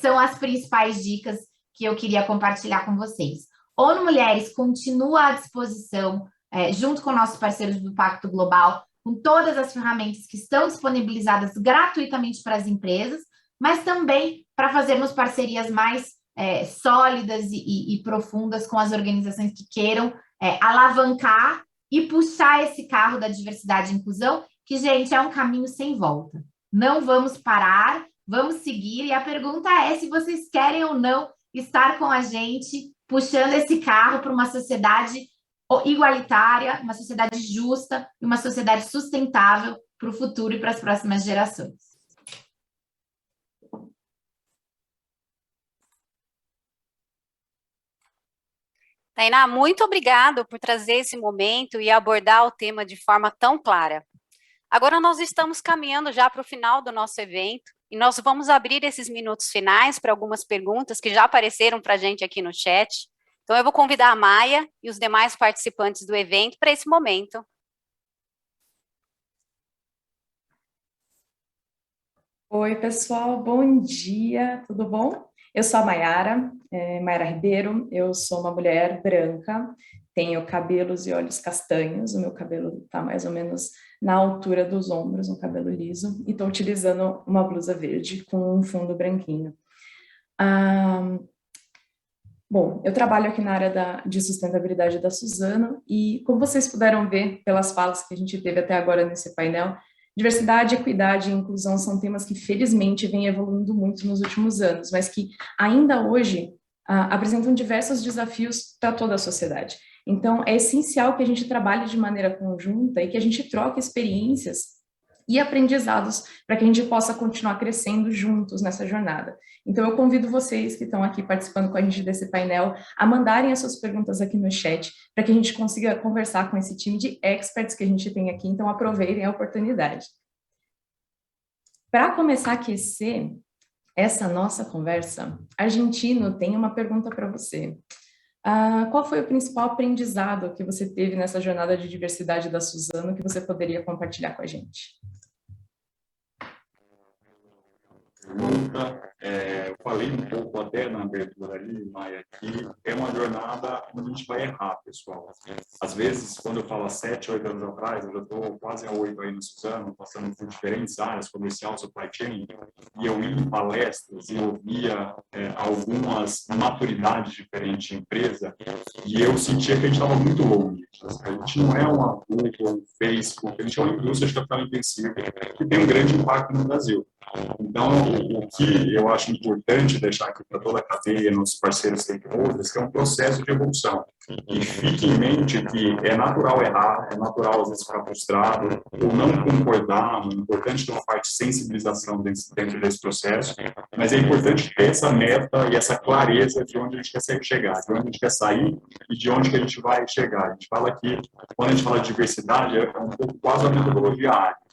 são as principais dicas que eu queria compartilhar com vocês. ONU Mulheres continua à disposição, junto com nossos parceiros do Pacto Global, com todas as ferramentas que estão disponibilizadas gratuitamente para as empresas, mas também para fazermos parcerias mais sólidas e profundas com as organizações que queiram alavancar e puxar esse carro da diversidade e inclusão, que, gente, é um caminho sem volta. Não vamos parar, vamos seguir, e a pergunta é se vocês querem ou não estar com a gente puxando esse carro para uma sociedade igualitária, uma sociedade justa e uma sociedade sustentável para o futuro e para as próximas gerações. Tainá, muito obrigada por trazer esse momento e abordar o tema de forma tão clara. Agora nós estamos caminhando já para o final do nosso evento e nós vamos abrir esses minutos finais para algumas perguntas que já apareceram para a gente aqui no chat. Então eu vou convidar a Maia e os demais participantes do evento para esse momento. Oi, pessoal, bom dia, tudo bom? Eu sou a Maiara Ribeiro, eu sou uma mulher branca, tenho cabelos e olhos castanhos, o meu cabelo está mais ou menos na altura dos ombros, um cabelo liso, e estou utilizando uma blusa verde com um fundo branquinho. Bom, eu trabalho aqui na área de sustentabilidade da Suzano, e como vocês puderam ver pelas falas que a gente teve até agora nesse painel, diversidade, equidade e inclusão são temas que, felizmente, vêm evoluindo muito nos últimos anos, mas que ainda hoje apresentam diversos desafios para toda a sociedade. Então, é essencial que a gente trabalhe de maneira conjunta e que a gente troque experiências e aprendizados para que a gente possa continuar crescendo juntos nessa jornada. Então, eu convido vocês que estão aqui participando com a gente desse painel a mandarem as suas perguntas aqui no chat para que a gente consiga conversar com esse time de experts que a gente tem aqui, então aproveitem a oportunidade. Para começar a aquecer essa nossa conversa, Argentino tem uma pergunta para você. Qual foi o principal aprendizado que você teve nessa jornada de diversidade da Suzano que você poderia compartilhar com a gente? Eu falei um pouco até na abertura ali, Maia, que é uma jornada onde a gente vai errar, pessoal. Às vezes, quando eu falo há 7, 8 anos atrás, eu já estou quase há 8 aí no Suzano, passando por diferentes áreas, comercial, supply chain, e eu ia em palestras e eu via algumas maturidades diferentes de empresa, e eu sentia que a gente estava muito longe. A gente não é uma Google, um Facebook, a gente é uma indústria de capital intensivo que tem um grande impacto no Brasil. Então, o que eu acho importante deixar aqui para toda a cadeia, nossos parceiros stakeholders, que é um processo de evolução. E fique em mente que é natural errar, é natural às vezes ficar frustrado ou não concordar, é importante ter uma parte de sensibilização dentro desse processo, mas é importante ter essa meta e essa clareza de onde a gente quer chegar, de onde a gente quer sair e de onde que a gente vai chegar. A gente fala que, quando a gente fala de diversidade, é um pouco quase a metodologia área.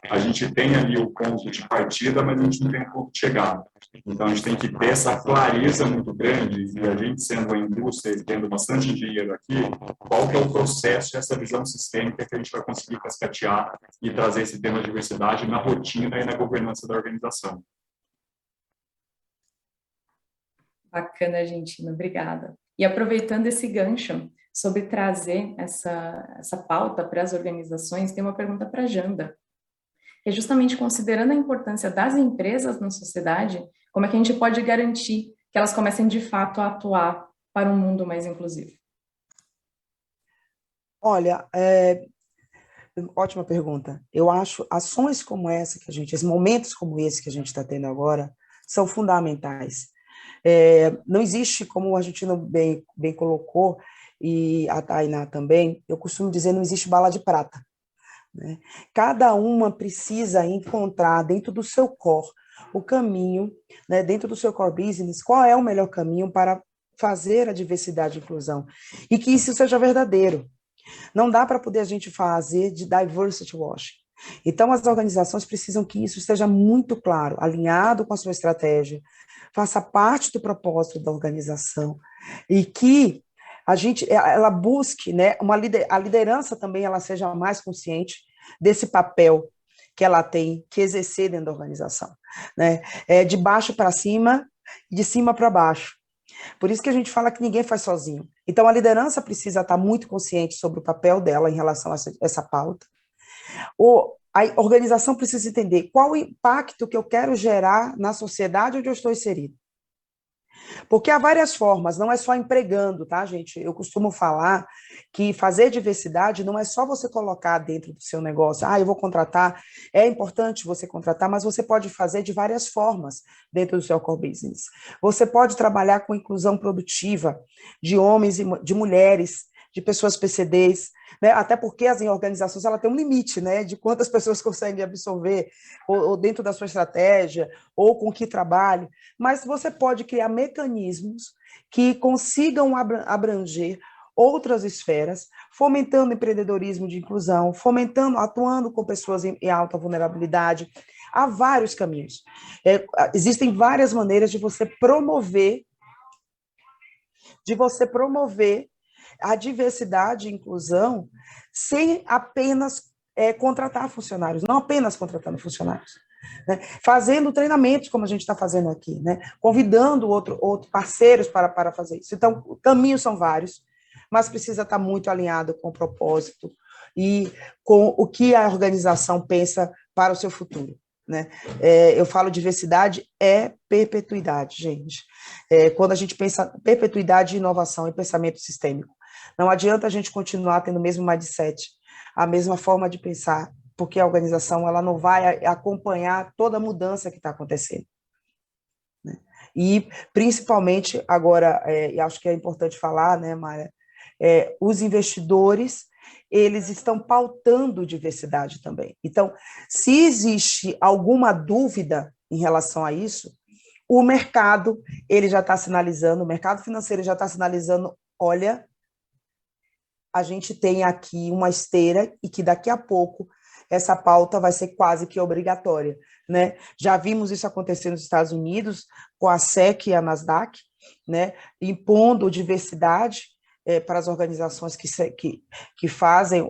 A gente tem ali o ponto de partida, mas a gente não tem o ponto de chegada. Então, a gente tem que ter essa clareza muito grande, e a gente sendo a indústria e tendo bastante engenheiro aqui, qual que é o processo e essa visão sistêmica que a gente vai conseguir cascatear e trazer esse tema de diversidade na rotina e na governança da organização. Bacana, Argentina, obrigada. E aproveitando esse gancho sobre trazer essa pauta para as organizações, tem uma pergunta para a Janda, que é justamente considerando a importância das empresas na sociedade, como é que a gente pode garantir que elas comecem de fato a atuar para um mundo mais inclusivo? Olha, ótima pergunta. Eu acho ações como essa que esses momentos como esse que a gente está tendo agora, são fundamentais. Não existe, como o Argentino bem colocou, e a Tainá também, eu costumo dizer, não existe bala de prata, né? Cada uma precisa encontrar dentro do seu core o caminho, né, dentro do seu core business, qual é o melhor caminho para fazer a diversidade e inclusão, e que isso seja verdadeiro. Não dá para poder a gente fazer de diversity washing. Então, as organizações precisam que isso esteja muito claro, alinhado com a sua estratégia, faça parte do propósito da organização, e que ela busque, né, a liderança também ela seja mais consciente desse papel que ela tem que exercer dentro da organização, né? De baixo para cima e de cima para baixo. Por isso que a gente fala que ninguém faz sozinho. Então, a liderança precisa estar muito consciente sobre o papel dela em relação a essa pauta. A organização precisa entender qual o impacto que eu quero gerar na sociedade onde eu estou inserido. Porque há várias formas, não é só empregando, tá, gente? Eu costumo falar que fazer diversidade não é só você colocar dentro do seu negócio. Eu vou contratar. É importante você contratar, mas você pode fazer de várias formas dentro do seu core business. Você pode trabalhar com inclusão produtiva de homens e de mulheres, de pessoas PCDs, né? Até porque as organizações ela tem um limite, né, de quantas pessoas conseguem absorver, ou dentro da sua estratégia, ou com que trabalho, mas você pode criar mecanismos que consigam abranger outras esferas, fomentando empreendedorismo de inclusão, atuando com pessoas em alta vulnerabilidade. Há vários caminhos. Existem várias maneiras de você promover a diversidade e inclusão sem apenas contratar funcionários, não apenas contratando funcionários, né? Fazendo treinamentos, como a gente está fazendo aqui, né? Convidando outros parceiros para fazer isso. Então, caminhos são vários, mas precisa estar muito alinhado com o propósito e com o que a organização pensa para o seu futuro, né? Eu falo diversidade é perpetuidade, gente. Quando a gente pensa perpetuidade, inovação e pensamento sistêmico, não adianta a gente continuar tendo o mesmo mindset, a mesma forma de pensar, porque a organização ela não vai acompanhar toda a mudança que está acontecendo, né? E, principalmente, agora, acho que é importante falar, né, Mária, os investidores, eles estão pautando diversidade também. Então, se existe alguma dúvida em relação a isso, o mercado, ele já está sinalizando, o mercado financeiro já está sinalizando, olha, a gente tem aqui uma esteira e que daqui a pouco essa pauta vai ser quase que obrigatória, né? Já vimos isso acontecer nos Estados Unidos, com a SEC e a Nasdaq, né? Impondo diversidade para as organizações que fazem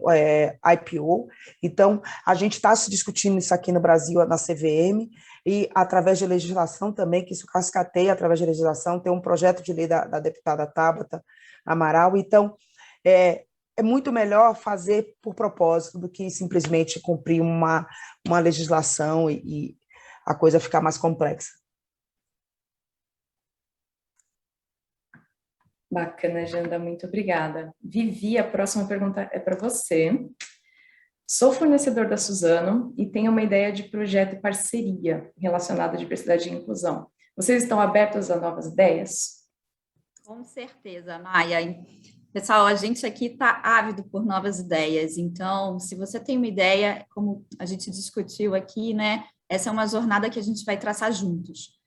IPO. Então, a gente está se discutindo isso aqui no Brasil, na CVM, e através de legislação também, que isso cascateia através de legislação, tem um projeto de lei da deputada Tabata Amaral. Então, é muito melhor fazer por propósito do que simplesmente cumprir uma legislação e a coisa ficar mais complexa. Bacana, Janda, muito obrigada. Vivi, a próxima pergunta é para você. Sou fornecedor da Suzano e tenho uma ideia de projeto e parceria relacionada à diversidade e inclusão. Vocês estão abertos a novas ideias? Com certeza, Maia. Pessoal, a gente aqui está ávido por novas ideias, então, se você tem uma ideia, como a gente discutiu aqui, né, essa é uma jornada que a gente vai traçar juntos.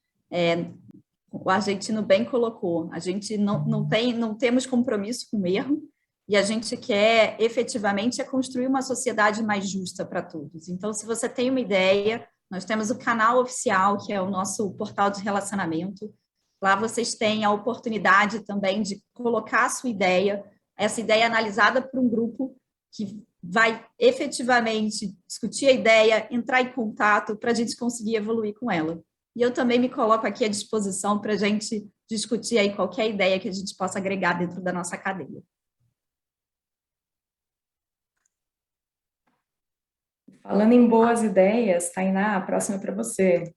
O Argentino bem colocou, a gente não temos compromisso com o erro, e a gente quer, efetivamente, construir uma sociedade mais justa para todos. Então, se você tem uma ideia, nós temos o canal oficial, que é o nosso portal de relacionamento. Lá vocês têm a oportunidade também de colocar a sua ideia, essa ideia analisada por um grupo que vai efetivamente discutir a ideia, entrar em contato para a gente conseguir evoluir com ela. E eu também me coloco aqui à disposição para a gente discutir aí qualquer ideia que a gente possa agregar dentro da nossa cadeia. Falando em boas ideias, Tainá, a próxima é para você.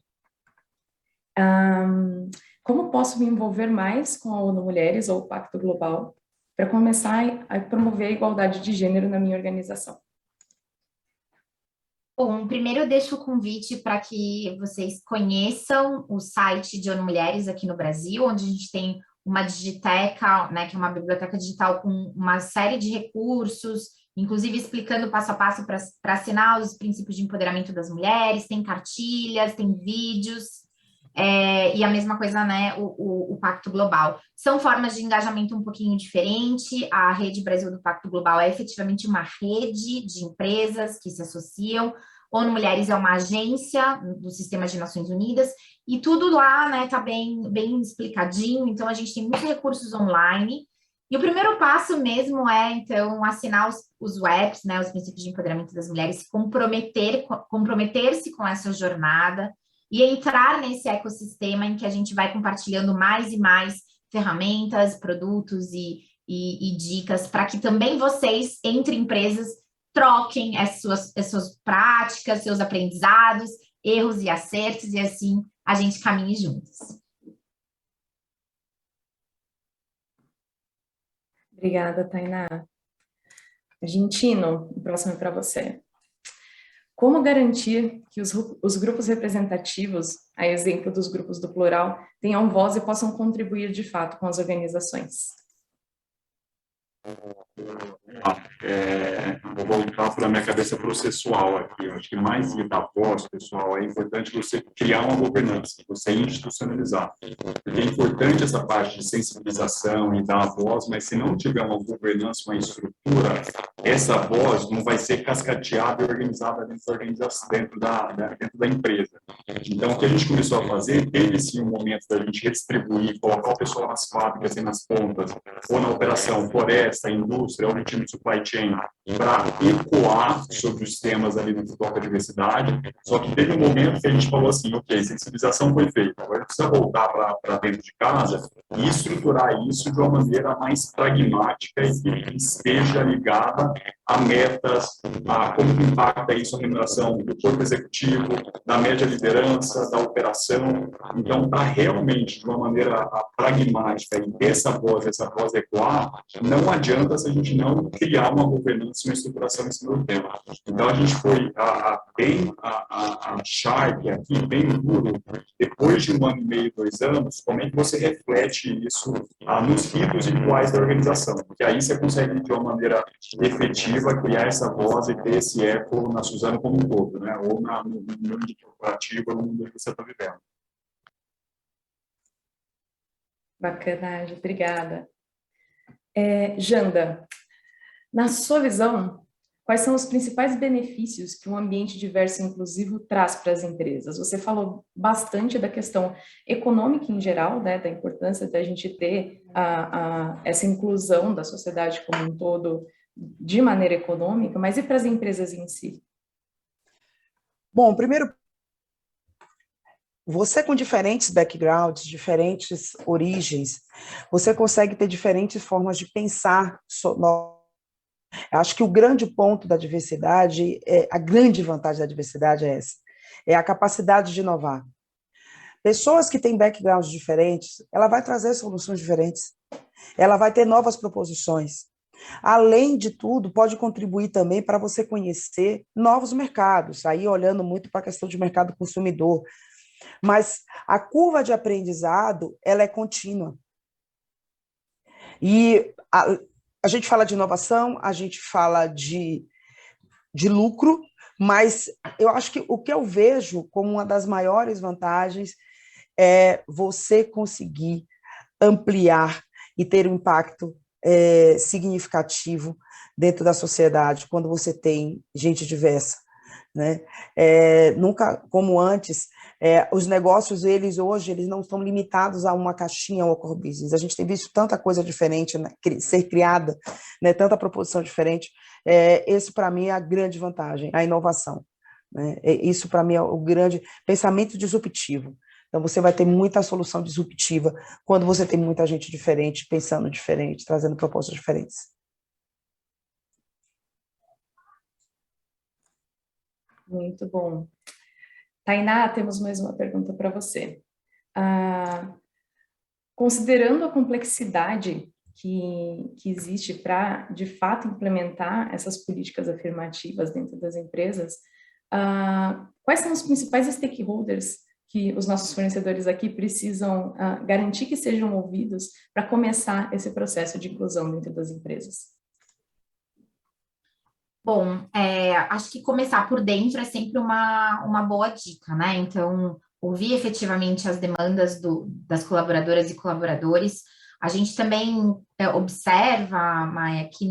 Como posso me envolver mais com a ONU Mulheres ou o Pacto Global para começar a promover a igualdade de gênero na minha organização? Bom, primeiro eu deixo o convite para que vocês conheçam o site de ONU Mulheres aqui no Brasil, onde a gente tem uma digiteca, né, que é uma biblioteca digital com uma série de recursos, inclusive explicando passo a passo para assinar os princípios de empoderamento das mulheres, tem cartilhas, tem vídeos, e a mesma coisa, né, o Pacto Global. São formas de engajamento um pouquinho diferente. A Rede Brasil do Pacto Global é efetivamente uma rede de empresas que se associam. ONU Mulheres é uma agência do Sistema de Nações Unidas, e tudo lá, né, tá bem explicadinho. Então, a gente tem muitos recursos online. E o primeiro passo mesmo é, então, assinar os WEPs, né, os princípios de empoderamento das mulheres, comprometer-se com essa jornada e entrar nesse ecossistema em que a gente vai compartilhando mais e mais ferramentas, produtos e dicas para que também vocês, entre empresas, troquem as suas práticas, seus aprendizados, erros e acertos, e assim a gente caminhe juntos. Obrigada, Tainá. Argentino, o próximo é para você. Como garantir que os grupos representativos, a exemplo dos grupos do plural, tenham voz e possam contribuir de fato com as organizações? Vou voltar para a minha cabeça processual aqui. Eu acho que mais que da voz, pessoal, é importante você criar uma governança, você institucionalizar. Porque é importante essa parte de sensibilização e dar a voz, mas se não tiver uma governança, uma estrutura, essa voz não vai ser cascateada e organizada dentro da organização, dentro da empresa. Então, o que a gente começou a fazer, teve sim um momento da gente redistribuir, colocar o pessoal nas fábricas e nas pontas, ou na operação floresta, indústria, ou no time de supply chain, para ecoar sobre os temas ali no que toca a diversidade. Só que teve um momento que a gente falou assim, ok, sensibilização foi feita, agora precisa voltar para dentro de casa e estruturar isso de uma maneira mais pragmática e que esteja ligada a metas, a como impacta isso a remuneração do corpo executivo, da média liderança, da operação. Então, para realmente, de uma maneira pragmática, e essa voz ecoar, não adianta se a gente não criar uma governança e uma estruturação em cima do tema. Então, a gente foi bem sharp aqui, bem duro, depois de 1 ano e meio, 2 anos, como é que você reflete isso nos ritos rituais da organização? Porque aí você consegue, de uma maneira efetiva, criar essa voz e ter esse eco na Suzano como um todo, né? Ou no mundo corporativo, ou no mundo que você está vivendo. Bacana, obrigada. Janda, na sua visão, quais são os principais benefícios que um ambiente diverso e inclusivo traz para as empresas? Você falou bastante da questão econômica em geral, né, da importância da gente ter essa inclusão da sociedade como um todo de maneira econômica, mas e para as empresas em si? Bom, primeiro, você com diferentes backgrounds, diferentes origens, você consegue ter diferentes formas de pensar. Acho que o grande ponto da diversidade, a grande vantagem da diversidade é essa, é a capacidade de inovar. Pessoas que têm backgrounds diferentes, ela vai trazer soluções diferentes, ela vai ter novas proposições. Além de tudo, pode contribuir também para você conhecer novos mercados, aí olhando muito para a questão de mercado consumidor. Mas a curva de aprendizado, ela é contínua. E a gente fala de inovação, a gente fala de lucro, mas eu acho que o que eu vejo como uma das maiores vantagens é você conseguir ampliar e ter um impacto significativo dentro da sociedade, quando você tem gente diversa, né? Nunca, como antes, os negócios, hoje, eles não estão limitados a uma caixinha ou core business. A gente tem visto tanta coisa diferente, né, ser criada, né, tanta proposição diferente. Esse, para mim, é a grande vantagem, a inovação, né? Isso, para mim, é o grande pensamento disruptivo. Então, você vai ter muita solução disruptiva quando você tem muita gente diferente, pensando diferente, trazendo propostas diferentes. Muito bom. Tainá, temos mais uma pergunta para você. Considerando a complexidade que existe para, de fato, implementar essas políticas afirmativas dentro das empresas, quais são os principais stakeholders que os nossos fornecedores aqui precisam garantir que sejam ouvidos para começar esse processo de inclusão dentro das empresas? Bom, acho que começar por dentro é sempre uma boa dica, né? Então, ouvir efetivamente as demandas das colaboradoras e colaboradores. A gente também observa, Maia, que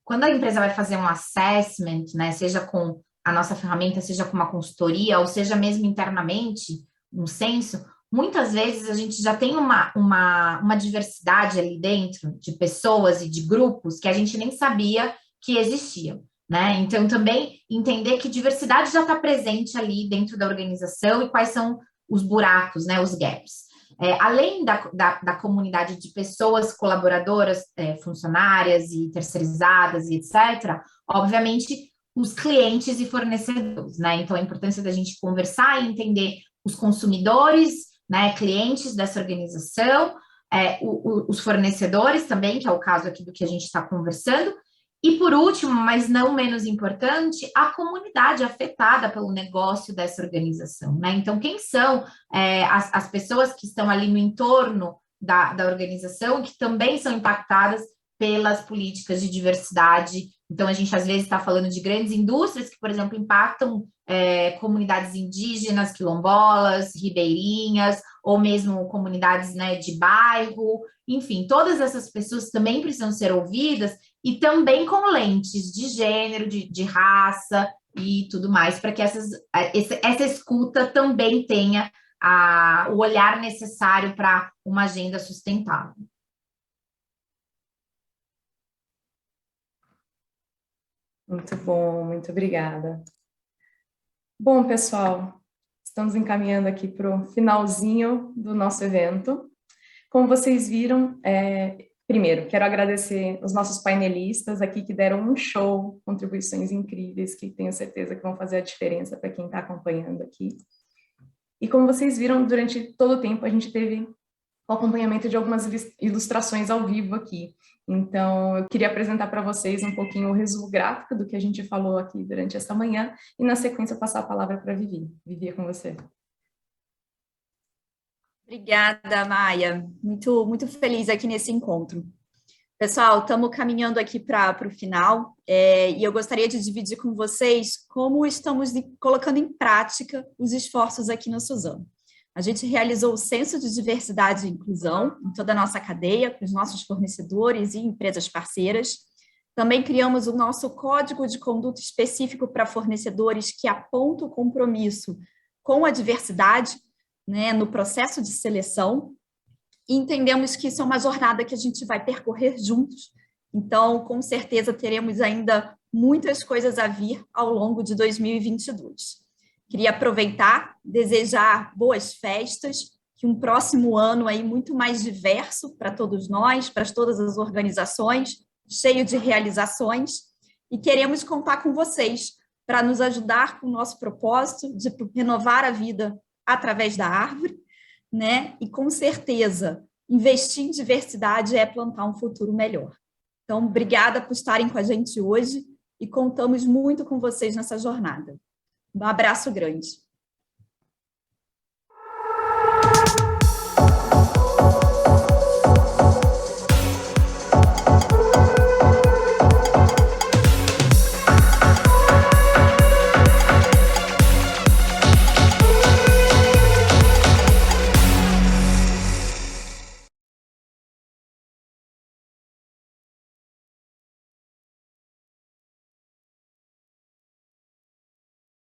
quando a empresa vai fazer um assessment, né, seja com a nossa ferramenta, seja com uma consultoria, ou seja mesmo internamente, um censo, muitas vezes a gente já tem uma diversidade ali dentro de pessoas e de grupos que a gente nem sabia que existiam, né? Então, também entender que diversidade já está presente ali dentro da organização e quais são os buracos, né, os gaps. Além da comunidade de pessoas colaboradoras, funcionárias e terceirizadas e etc., obviamente, os clientes e fornecedores, né? Então, a importância da gente conversar e entender os consumidores, né, clientes dessa organização, os fornecedores também, que é o caso aqui do que a gente está conversando, e por último, mas não menos importante, a comunidade afetada pelo negócio dessa organização, né? Então, quem são as pessoas que estão ali no entorno da organização, que também são impactadas pelas políticas de diversidade. Então, a gente às vezes está falando de grandes indústrias que, por exemplo, impactam comunidades indígenas, quilombolas, ribeirinhas, ou mesmo comunidades, né, de bairro. Enfim, todas essas pessoas também precisam ser ouvidas e também com lentes de gênero, de raça e tudo mais, para que essa escuta também tenha o olhar necessário para uma agenda sustentável. Muito bom, muito obrigada. Bom, pessoal, estamos encaminhando aqui para o finalzinho do nosso evento. Como vocês viram, primeiro, quero agradecer os nossos painelistas aqui que deram um show, contribuições incríveis, que tenho certeza que vão fazer a diferença para quem está acompanhando aqui. E como vocês viram, durante todo o tempo a gente teve o acompanhamento de algumas ilustrações ao vivo aqui. Então, eu queria apresentar para vocês um pouquinho o resumo gráfico do que a gente falou aqui durante essa manhã e, na sequência, passar a palavra para a Vivi. Vivi, é com você. Obrigada, Maia. Muito, muito feliz aqui nesse encontro. Pessoal, estamos caminhando aqui para o final e eu gostaria de dividir com vocês como estamos colocando em prática os esforços aqui no Suzano. A gente realizou o Censo de Diversidade e Inclusão em toda a nossa cadeia, com os nossos fornecedores e empresas parceiras. Também criamos o nosso Código de Conduta específico para fornecedores que aponta o compromisso com a diversidade, né, no processo de seleção. E entendemos que isso é uma jornada que a gente vai percorrer juntos. Então, com certeza, teremos ainda muitas coisas a vir ao longo de 2022. Queria aproveitar, desejar boas festas, que um próximo ano aí muito mais diverso para todos nós, para todas as organizações, cheio de realizações, e queremos contar com vocês para nos ajudar com o nosso propósito de renovar a vida através da árvore, né? E com certeza, investir em diversidade é plantar um futuro melhor. Então, obrigada por estarem com a gente hoje e contamos muito com vocês nessa jornada. Um abraço grande.